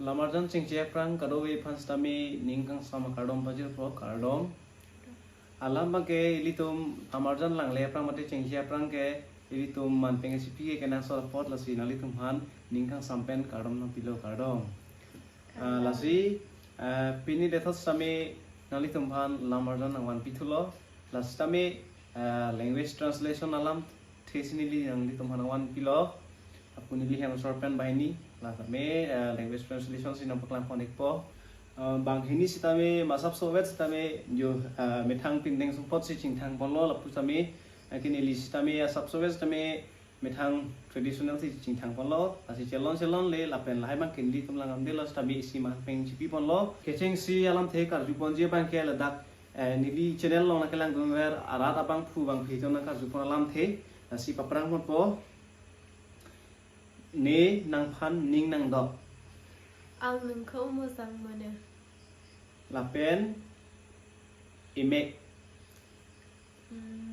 Lamarjan cingcia prang kadowe panstami ningkang sama kardom pajil pro kardom. Alam bangke ilitum lamarjan lang le prang mate cingcia prang ke ilitum manpeng sipi ke nang sor pot lasi nalitum han ningkang sampen kardom nang pilo kardom. Lasi pini dethos sami nalitum han lamarjan nang wan pitulo lasi tami language translation alam thesinili nang litum han wan pilo apuni li yang sorpen bahini lah kami language translation sinang paklang konik po bang hini sitame masap sovet sitame jo metang pindeng support si cingtang ponlo lapu sitame kini li sitame asap sovet sitame metang tradisional si cingtang ponlo asi celon le lapen lahai bang kindi tumlang amde lo sitame isi mah peng cipi ponlo keceng si alam the karju ponje bang ke ladak nili channel lo nakelang gungwer arat abang pu bang phito na karju pon alam the asi paprang pon po ne nang phan ning nang dok Ang nengkau mozang mana lapen imek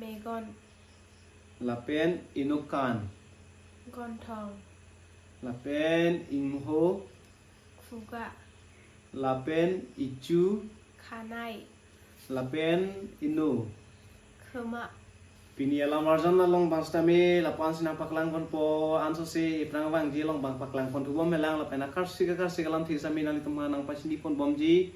megon lapen inukan gontong lapen ingho fuga lapen icu kanai lapen inu kema pini alam marjan la long bang stame lapan sinang paklang kon po anso se iprang bang ji long bang paklang kon tu bom melang lapen akar siga lam thi sami nali tum nang pasini pon bomji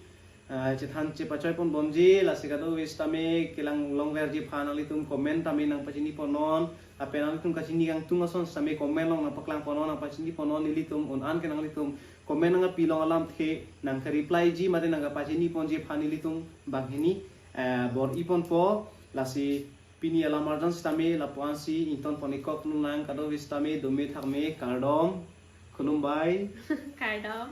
cethan ce pacoy pon bomji la siga do wistame kilang long ver ji phan ali tum comment tami nang pasini ponon apen ali tum kasini kang tungason same comment long nang paklang ponon nang pasini ponon ili tum on an kenang ali tum comment nang pilong alam the nang ka reply ji mate nang pasini pon ji phan ili tum bang hini bor ipon po lasi pini alam marjan stame lapuansi inton ponikok nunang kado vistame domi thakme kardom khulumbai kardom